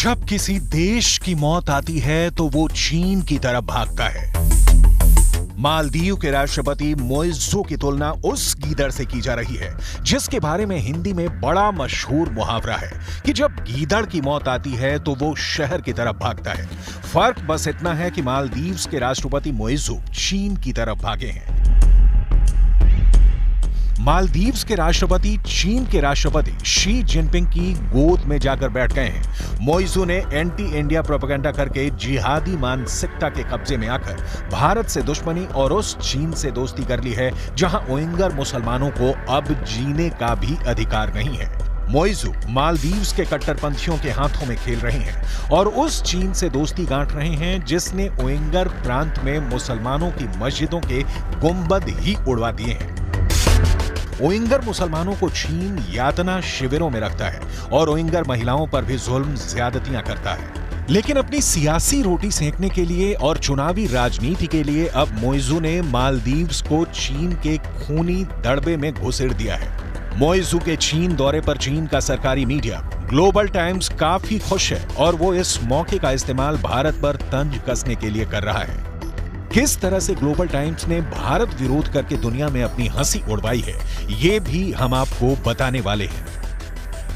जब किसी देश की मौत आती है तो वो चीन की तरफ भागता है। मालदीव के राष्ट्रपति मोइज़ू की तुलना उस गीदड़ से की जा रही है जिसके बारे में हिंदी में बड़ा मशहूर मुहावरा है कि जब गीदड़ की मौत आती है तो वो शहर की तरफ भागता है। फर्क बस इतना है कि मालदीव के राष्ट्रपति मोइज़ू चीन की तरफ भागे हैं। मालदीव के राष्ट्रपति चीन के राष्ट्रपति शी जिनपिंग की गोद में जाकर बैठ गए हैं। मोइज़ू ने एंटी इंडिया प्रोपेगेंडा करके जिहादी मानसिकता के कब्जे में आकर भारत से दुश्मनी और उस चीन से दोस्ती कर ली है जहां उइगर मुसलमानों को अब जीने का भी अधिकार नहीं है। मोइज़ू मालदीव के कट्टरपंथियों के हाथों में खेल रहे हैं और उस चीन से दोस्ती गांठ रहे हैं जिसने उइगर प्रांत में मुसलमानों की मस्जिदों के गुंबद ही उड़वा दिए हैं। उइगर मुसलमानों को चीन यातना शिविरों में रखता है और उइगर महिलाओं पर भी जुल्म ज्यादतियां करता है। लेकिन अपनी सियासी रोटी सेकने के लिए और चुनावी राजनीति के लिए अब मोइज़ू ने मालदीव को चीन के खूनी दड़बे में घुसेड़ दिया है। मोइज़ू के चीन दौरे पर चीन का सरकारी मीडिया ग्लोबल टाइम्स काफी खुश है और वो इस मौके का इस्तेमाल भारत पर तंज कसने के लिए कर रहा है। किस तरह से ग्लोबल टाइम्स ने भारत विरोध करके दुनिया में अपनी हंसी उड़वाई है, ये भी हम आपको बताने वाले हैं।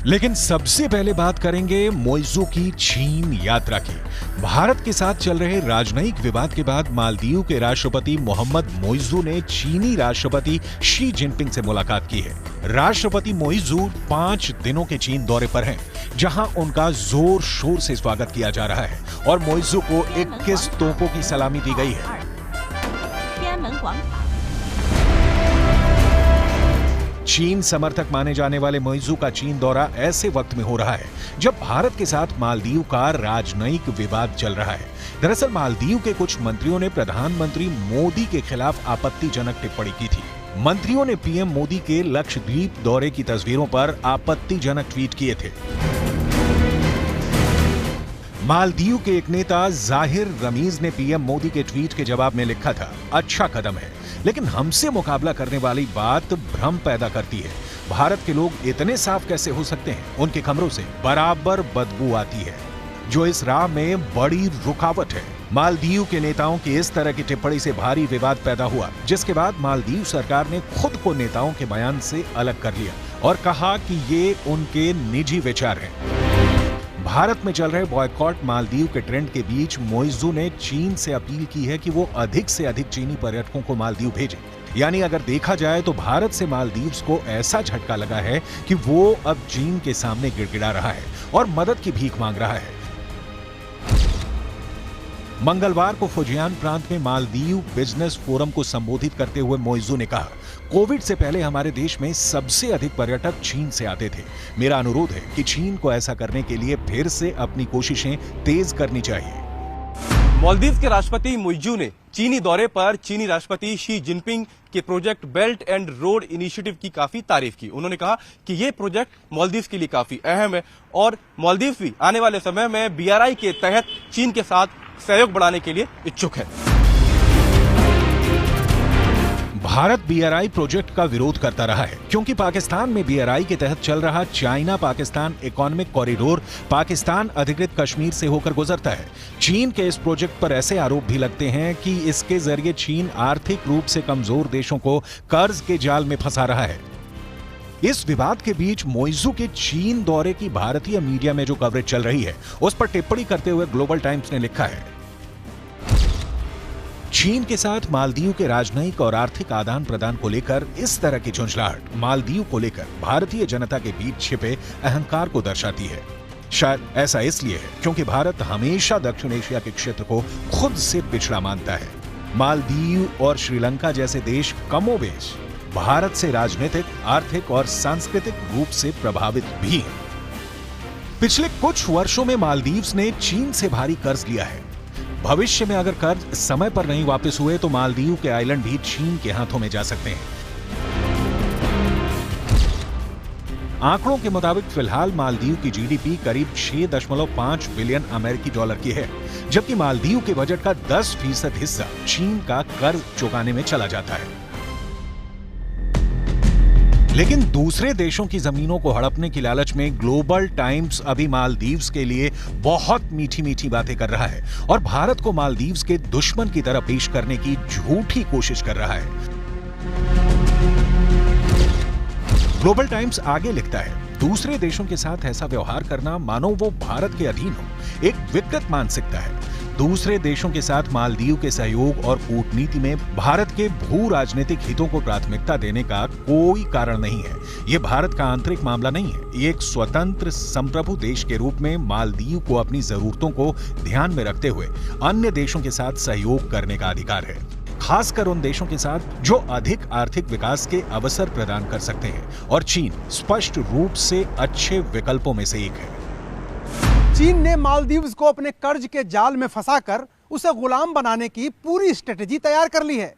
लेकिन सबसे पहले बात करेंगे मोइज़ू की चीन यात्रा की। भारत के साथ चल रहे राजनयिक विवाद के बाद मालदीव के राष्ट्रपति मोहम्मद मोइज़ू ने चीनी राष्ट्रपति शी जिनपिंग से मुलाकात की है। राष्ट्रपति मोइज़ू 5 दिनों के चीन दौरे पर हैं, जहां उनका जोर शोर से स्वागत किया जा रहा है और मोइज़ू को 21 तोपों की सलामी दी गई है। चीन समर्थक माने जाने वाले मोइज़ू का चीन दौरा ऐसे वक्त में हो रहा है जब भारत के साथ मालदीव का राजनयिक विवाद चल रहा है। दरअसल मालदीव के कुछ मंत्रियों ने प्रधानमंत्री मोदी के खिलाफ आपत्तिजनक टिप्पणी की थी। मंत्रियों ने पीएम मोदी के लक्षद्वीप दौरे की तस्वीरों पर आपत्तिजनक ट्वीट किए थे। मालदीव के एक नेता जाहिर रमीज ने पीएम मोदी के ट्वीट के जवाब में लिखा था, अच्छा कदम है, लेकिन हमसे मुकाबला करने वाली बात भ्रम पैदा करती है। भारत के लोग इतने साफ कैसे हो सकते हैं? उनके कमरों से बराबर बदबू आती है, जो इस राह में बड़ी रुकावट है। मालदीव के नेताओं की इस तरह की टिप्पणी से भारी विवाद पैदा हुआ, जिसके बाद मालदीव सरकार ने खुद को नेताओं के बयान से अलग कर लिया और कहा कि ये उनके निजी विचार हैं। भारत में चल रहे बॉयकॉट मालदीव के ट्रेंड के बीच मोइज़ू ने चीन से अपील की है कि वो अधिक से अधिक चीनी पर्यटकों को मालदीव भेजें। यानी अगर देखा जाए तो भारत से मालदीव को ऐसा झटका लगा है कि वो अब चीन के सामने गिड़गिड़ा रहा है और मदद की भीख मांग रहा है। मंगलवार को फुजियान प्रांत में मालदीव बिजनेस फोरम को संबोधित करते हुए मोइज़ू ने कहा, कोविड से पहले हमारे देश में सबसे अधिक पर्यटक चीन से आते थे। मेरा अनुरोध है कि चीन को ऐसा करने के लिए फिर से अपनी कोशिशें तेज करनी चाहिए। मालदीव के राष्ट्रपति मोइज़ू ने चीनी दौरे पर चीनी राष्ट्रपति शी जिनपिंग के project belt and road initiative की काफी तारीफ की। उन्होंने कहा कि ये प्रोजेक्ट मालदीव के लिए काफी अहम है और मालदीव भी आने वाले समय में BRI के तहत चीन के साथ सहयोग बढ़ाने के लिए इच्छुक है। भारत BRI प्रोजेक्ट का विरोध करता रहा है क्योंकि पाकिस्तान में BRI के तहत चल रहा China Pakistan economic corridor Pakistan अधिकृत कश्मीर से होकर गुजरता है। चीन के इस प्रोजेक्ट पर ऐसे आरोप भी लगते हैं कि इसके जरिए चीन आर्थिक रूप से कमजोर देशों को कर्ज के जाल में फंसा रहा है। इस विवाद के बीच मोइज़ू के चीन दौरे की भारतीय मीडिया में जो कवरेज चल रही है उस पर टिप्पणी करते हुए ग्लोबल टाइम्स ने लिखा है, चीन के साथ मालदीव के राजनयिक और आर्थिक आदान प्रदान को लेकर इस तरह की झुंझलाहट मालदीव को लेकर भारतीय जनता के बीच छिपे अहंकार को दर्शाती है। शायद ऐसा इसलिए है क्योंकि भारत हमेशा दक्षिण एशिया के क्षेत्र को खुद से पिछड़ा मानता है। मालदीव और श्रीलंका जैसे देश कमोबेश भारत से राजनीतिक, आर्थिक और सांस्कृतिक रूप से प्रभावित भी हैं। पिछले कुछ वर्षों में मालदीव ने चीन से भारी कर्ज लिया है। भविष्य में अगर कर्ज समय पर नहीं वापस हुए तो मालदीव के आइलैंड भी चीन के हाथों में जा सकते हैं। आंकड़ों के मुताबिक फिलहाल मालदीव की GDP करीब 6.5 बिलियन अमेरिकी डॉलर की है, जबकि मालदीव के बजट का 10% हिस्सा चीन का कर्ज चुकाने में चला जाता है। लेकिन दूसरे देशों की जमीनों को हड़पने की लालच में ग्लोबल टाइम्स अभी मालदीव्स के लिए बहुत मीठी मीठी बातें कर रहा है और भारत को मालदीव्स के दुश्मन की तरह पेश करने की झूठी कोशिश कर रहा है। ग्लोबल टाइम्स आगे लिखता है, दूसरे देशों के साथ ऐसा व्यवहार करना मानो वो भारत के अधीन हो, एक विकृत मानसिकता है। दूसरे देशों के साथ मालदीव के सहयोग और कूटनीति में भारत के भू राजनीतिक हितों को प्राथमिकता देने का कोई कारण नहीं है। यह भारत का आंतरिक मामला नहीं है। ये एक स्वतंत्र संप्रभु देश के रूप में मालदीव को अपनी जरूरतों को ध्यान में रखते हुए अन्य देशों के साथ सहयोग करने का अधिकार है, खासकर उन देशों के साथ जो अधिक आर्थिक विकास के अवसर प्रदान कर सकते हैं, और चीन स्पष्ट रूप से अच्छे विकल्पों में से एक है। चीन ने मालदीव्स को अपने कर्ज के जाल में फंसाकर उसे गुलाम बनाने की पूरी स्ट्रेटजी तैयार कर ली है।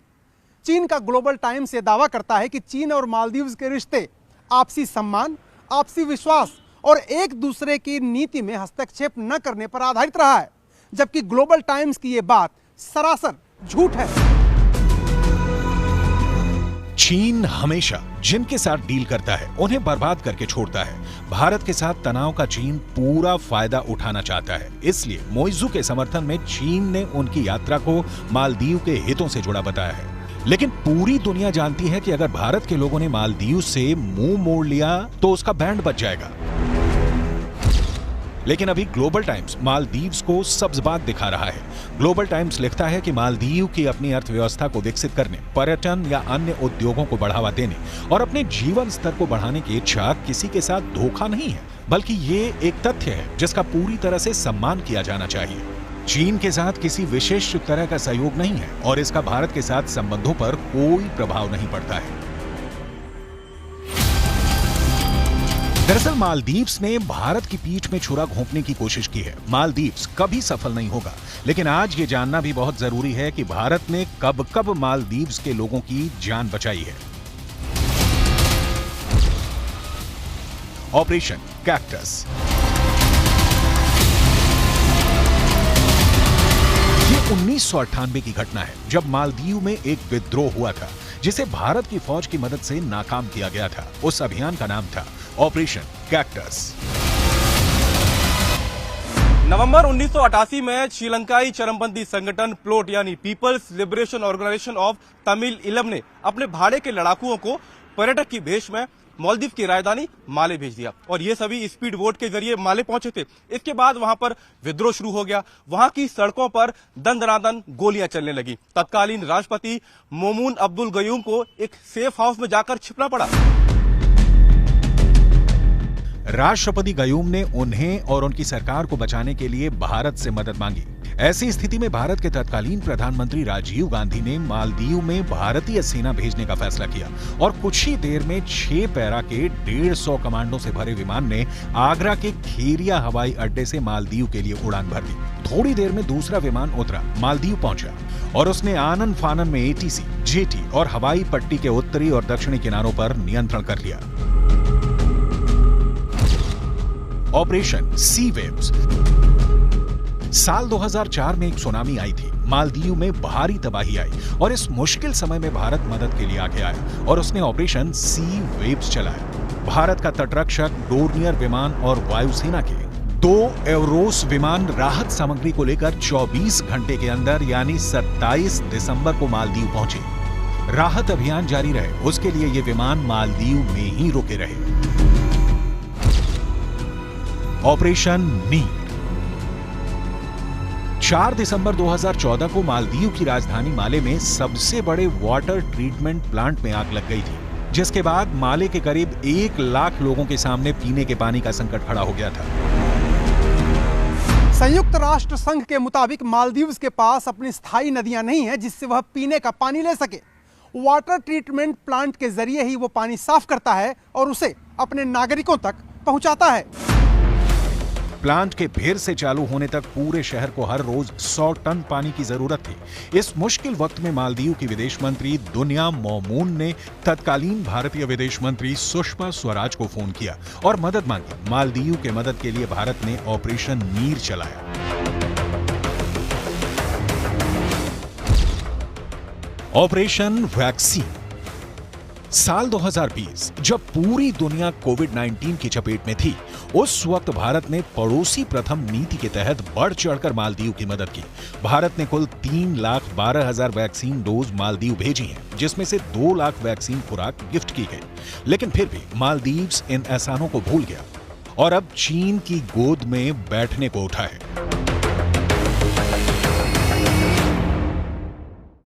चीन का ग्लोबल टाइम्स ये दावा करता है कि चीन और मालदीव्स के रिश्ते आपसी सम्मान, आपसी विश्वास और एक दूसरे की नीति में हस्तक्षेप न करने पर आधारित रहा है, जबकि ग्लोबल टाइम्स की यह बात सरासर झूठ है। चीन हमेशा जिनके साथ डील करता है उन्हें बर्बाद करके छोड़ता है। भारत के साथ तनाव का चीन पूरा फायदा उठाना चाहता है। इसलिए मोइजू के समर्थन में चीन ने उनकी यात्रा को मालदीव के हितों से जुड़ा बताया है। लेकिन पूरी दुनिया जानती है कि अगर भारत के लोगों ने मालदीव से मुंह मोड़ लिया तो उसका बैंड बच जाएगा। लेकिन अभी ग्लोबल टाइम्स मालदीव्स को सब्ज बाग दिखा रहा है। ग्लोबल टाइम्स लिखता है कि मालदीव की अपनी अर्थव्यवस्था को विकसित करने, पर्यटन या अन्य उद्योगों को बढ़ावा देने और अपने जीवन स्तर को बढ़ाने की इच्छा किसी के साथ धोखा नहीं है, बल्कि ये एक तथ्य है जिसका पूरी तरह से सम्मान किया जाना चाहिए। चीन के साथ किसी विशेष तरह का सहयोग नहीं है और इसका भारत के साथ संबंधों पर कोई प्रभाव नहीं पड़ता है। दरअसल मालदीव्स ने भारत की पीठ में छुरा घोंपने की कोशिश की है। मालदीव्स कभी सफल नहीं होगा, लेकिन आज ये जानना भी बहुत जरूरी है कि भारत ने कब कब मालदीव्स के लोगों की जान बचाई है। Operation cactus. ये 1998 की घटना है, जब मालदीव में एक विद्रोह हुआ था जिसे भारत की फौज की मदद से नाकाम किया गया था। उस अभियान का नाम था ऑपरेशन कैक्टस। नवंबर 1988 में श्रीलंकाई चरमपंथी संगठन प्लोट यानी peoples liberation organisation of Tamil Eelam ने अपने भाड़े के लड़ाकुओं को पर्यटक की भेष में मालदीव की राजधानी माले भेज दिया और ये सभी स्पीड बोट के जरिए माले पहुंचे थे। इसके बाद वहां पर विद्रोह शुरू हो गया। वहां की सड़कों पर दंदनादन गोलियां चलने लगी। तत्कालीन राष्ट्रपति मोमून अब्दुल गयूम को एक सेफ हाउस में जाकर छिपना पड़ा। राष्ट्रपति गयूम ने उन्हें और उनकी सरकार को बचाने के लिए भारत से मदद मांगी। ऐसी स्थिति में भारत के तत्कालीन प्रधानमंत्री राजीव गांधी ने मालदीव में भारतीय सेना भेजने का फैसला किया और कुछ ही देर में 6 पैरा के 150 कमांडो से भरे विमान ने आगरा के खेरिया हवाई अड्डे से मालदीव के लिए उड़ान भर दी। थोड़ी देर में दूसरा विमान उतरा, मालदीव पहुंचा और उसने आनन फानन में एटीसी, जेटी और हवाई पट्टी के उत्तरी और दक्षिणी किनारों पर नियंत्रण कर लिया। Operation C waves. साल 2004 में एक सुनामी आई थी। मालदीव में भारी तबाही आई और इस मुश्किल समय में भारत मदद के लिए आगे आया और उसने ऑपरेशन सी वेव्स चलाया। भारत का तटरक्षक, डोर्नियर विमान और वायुसेना के 2 एवरोस विमान राहत सामग्री को लेकर 24 घंटे के अंदर यानी 27 दिसंबर को मालदीव पहुंचे। राहत अभियान जारी रहे, उसके लिए ये विमान मालदीव में ही रुके रहे। ऑपरेशन नीर। 4 दिसंबर 2014 को मालदीव की राजधानी माले में सबसे बड़े वाटर ट्रीटमेंट प्लांट में आग लग गई थी, जिसके बाद माले के करीब 1 लाख लोगों के सामने पीने के पानी का संकट खड़ा हो गया था। संयुक्त राष्ट्र संघ के मुताबिक मालदीव्स के पास अपनी स्थायी नदियां नहीं है जिससे वह पीने का पानी ले सके। वाटर ट्रीटमेंट प्लांट के जरिए ही वो पानी साफ करता है और उसे अपने नागरिकों तक पहुंचाता है। प्लांट के फिर से चालू होने तक पूरे शहर को हर रोज 100 टन पानी की जरूरत थी। इस मुश्किल वक्त में मालदीव की विदेश मंत्री दुनिया मोमून ने तत्कालीन भारतीय विदेश मंत्री सुषमा स्वराज को फोन किया और मदद मांगी। मालदीव के मदद के लिए भारत ने ऑपरेशन नीर चलाया। Operation vaccine. साल 2020 जब पूरी दुनिया कोविड-19 की चपेट में थी, उस वक्त भारत ने पड़ोसी प्रथम नीति के तहत बढ़ चढ़कर मालदीव की मदद की। भारत ने कुल 3,12,000 वैक्सीन डोज मालदीव भेजी हैं, जिसमें से 2 लाख वैक्सीन खुराक गिफ्ट की गई। लेकिन फिर भी मालदीव्स इन एहसानों को भूल गया और अब चीन की गोद में बैठने को उठा है।